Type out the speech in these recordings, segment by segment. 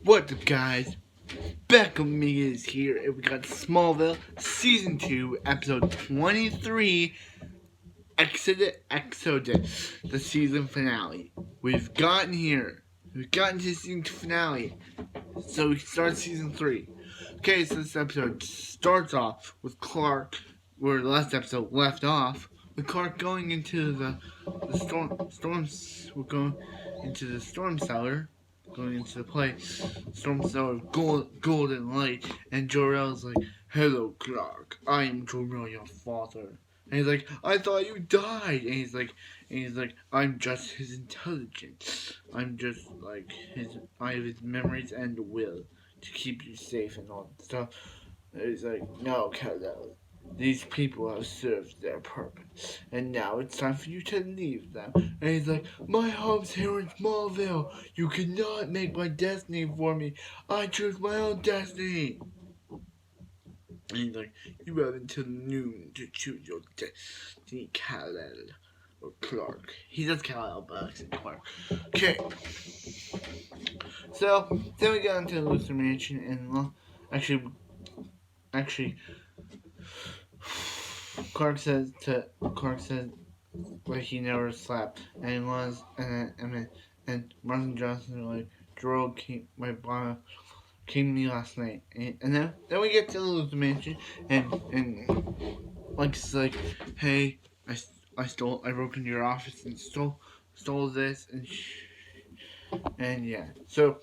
What's up, guys? Back with me is here, and we got Smallville Season 2, Episode 23, Exodus, the season finale. We've gotten here. We've gotten to the season finale. So we start Season 3. Okay, so this episode starts off with Clark, where the last episode left off, with Clark going into the storm cellar, going into the place, storm cellar, golden light, and Jor-El's like, "Hello, Clark. I am Jor-El, your father." And he's like, "I thought you died." And he's like, "I'm just his intelligence. I'm just like I have his memories and will to keep you safe and all that stuff." And he's like, "No, Kal-El. These people have served their purpose, and now it's time for you to leave them." And he's like, "My home's here in Smallville. You cannot make my destiny for me. I choose my own destiny." And he's like, "You have until noon to choose your destiny, Kal-El." Or Clark. He does Kal-El, but I said Clark. Okay. So, then we got into the Luther Mansion, and actually, Clark says like he never slept, and Martin Johnson are like, "Jor-El came to me last night," and then we get to the Luther Mansion, and like it's like, "Hey, I broke into your office and stole this," and yeah, so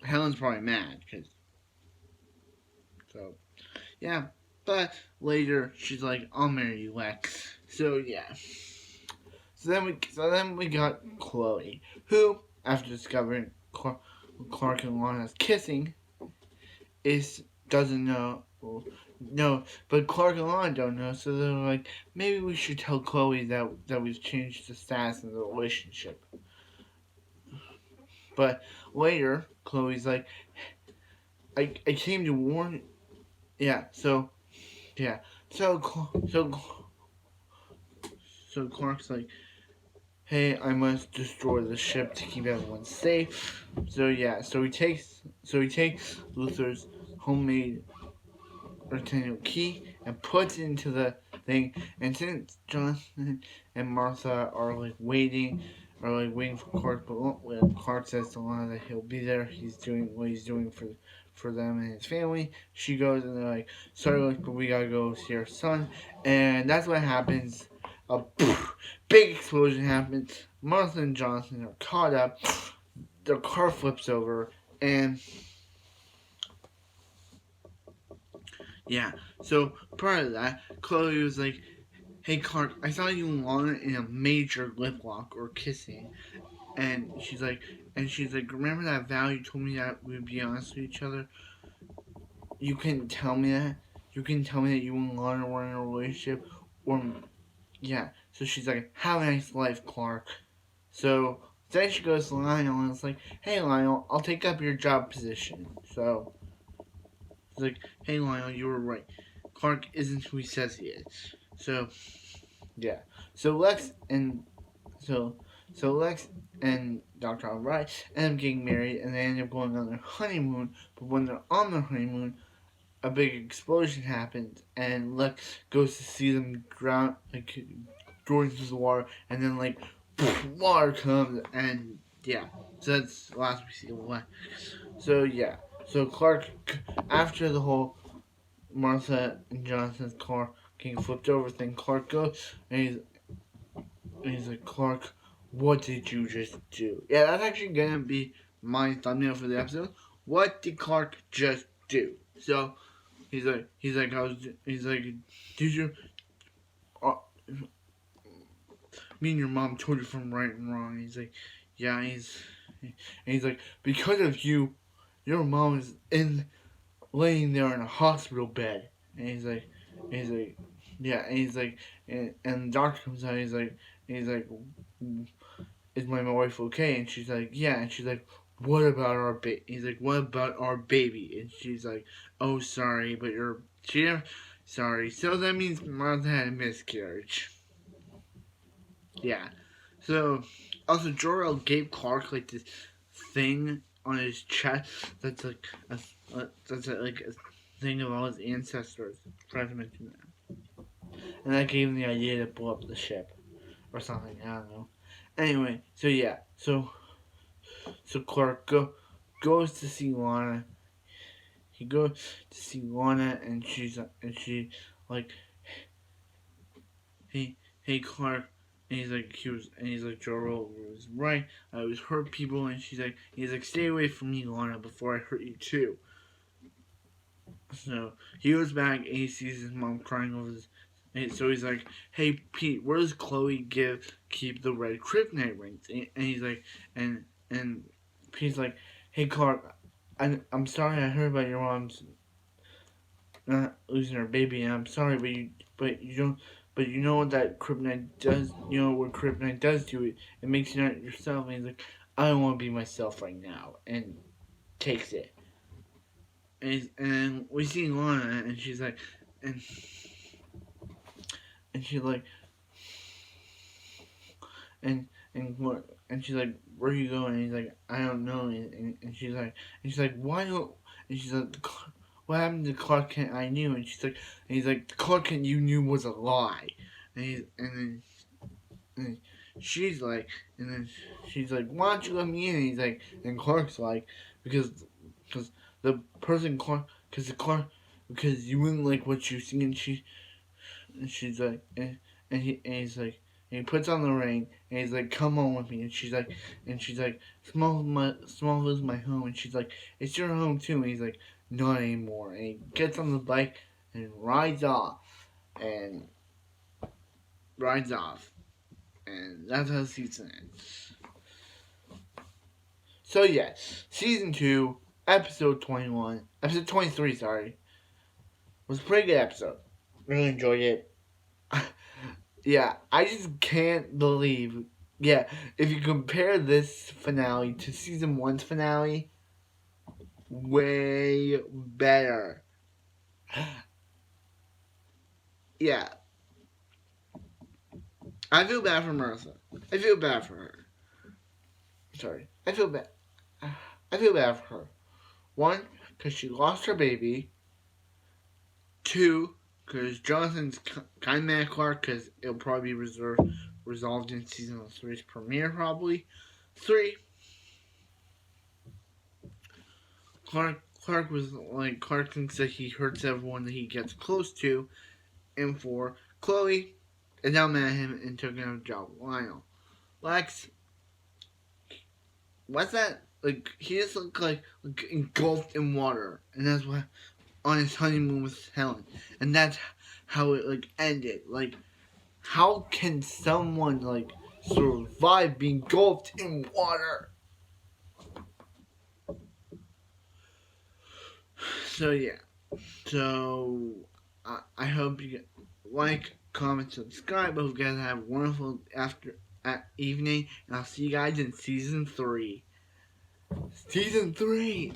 Helen's probably mad so yeah, but later she's like, "I'll marry you, Lex." So yeah. So then we got Chloe, who, after discovering Clark and Lana's kissing, doesn't know. No, but Clark and Lana don't know. So they're like, maybe we should tell Chloe that we've changed the status of the relationship. But later, Chloe's like, I came to warn. Yeah. So Clark's like, "Hey, I must destroy the ship to keep everyone safe." So he takes Luther's homemade rectangular key and puts it into the thing. And since Jonathan and Martha are waiting for Clark, but when Clark says to Lana that he'll be there, he's doing what he's doing for them and his family. She goes and they're like, "Sorry, but we gotta go see our son." And that's what happens. A big explosion happens. Martha and Jonathan are caught up. Their car flips over, and yeah. So prior to that, Chloe was like, "Hey Clark, I saw you and Lana in a major lip lock or kissing," and she's like, "Remember that vow you told me that we'd be honest with each other? You couldn't tell me that. You couldn't tell me that you and Lana were in a relationship, or yeah." So she's like, "Have a nice life, Clark." So then she goes to Lionel and it's like, "Hey Lionel, I'll take up your job position." So she's like, "Hey Lionel, you were right. Clark isn't who he says he is." So yeah. So Lex and Dr. Albright end up getting married, and they end up going on their honeymoon. But when they're on their honeymoon, a big explosion happens, and Lex goes to see them drown, going through the water, and then water comes, and yeah. So that's the last we see of Lex. So yeah. So Clark, after the whole Martha and Jonathan's car getting flipped over thing, Clark goes and he's like, "Clark, what did you just do?" Yeah, that's actually gonna be my thumbnail for the episode. What did Clark just do? So he's like, "Did you? Me and your mom told you from right and wrong." And he's like, "Yeah." And he's like, "Because of you, your mom is laying there in a hospital bed." And he's like, "Yeah." And he's like, and the doctor comes out. He's like, "Is my wife okay?" And she's like, "Yeah." And she's like, "What about our baby?" He's like, "What about our baby?" And she's like, "Oh, sorry, but sorry." So that means Martha had a miscarriage. Yeah. So Also, Jor-El gave Clark like this thing on his chest that's like like a thing of all his ancestors. Forgot to mention that, and that gave him the idea to blow up the ship or something. I don't know. Anyway, so yeah, so Clark goes to see Lana. He goes to see Lana, and she like, hey Clark, and he's like Jor-El was right. I always hurt people, and he's like stay away from me, Lana, before I hurt you too. So he goes back and he sees his mom crying over this. And so he's like, "Hey Pete, where does Chloe keep the red kryptonite rings?" And he's like, and Pete's like, "Hey Clark, I'm sorry I heard about your mom's not losing her baby, and I'm sorry, but you don't." But you know what that kryptonite does? You know what kryptonite does to it? It makes you not yourself. And he's like, I don't want to be myself right now, and takes it. And then we see Lana, and she's like, and she's like, and she's like, where are you going? And he's like, I don't know. And she's like, why don't? And she's like, what happened to Clark Kent I knew? And he's like, the Clark Kent you knew was a lie. And then she's like, why don't you let me in? And he's like, and Clark's like, because the person Clark, because you wouldn't like what you see, and she's like, he's like, and he puts on the ring, and he's like, come on with me, and she's like, Smallville's my home, and she's like, it's your home too, and he's like, not anymore, and he gets on the bike and rides off, and that's how the season ends. So yeah, season 2, episode 23, sorry, was a pretty good episode. Really enjoyed it. Yeah, I just can't believe. Yeah, if you compare this finale to season 1's finale, way better. Yeah. I feel bad for Martha. I feel bad for her. Sorry. I feel bad for her. 1, because she lost her baby. 2, because Jonathan's kind of mad at Clark, because it'll probably be resolved in season 3's premiere, probably. 3, Clark was like, Clark thinks that he hurts everyone that he gets close to. And 4, Chloe is now mad at him and took another job. Lionel. Lex, what's that? Like, he just looked like engulfed in water. And that's what, on his honeymoon with Helen. And that's how it, like, ended. Like, how can someone, like, survive being engulfed in water? So, yeah. So, I hope you like, comment, subscribe. I hope you guys have a wonderful evening. And I'll see you guys in season 3. Season 3!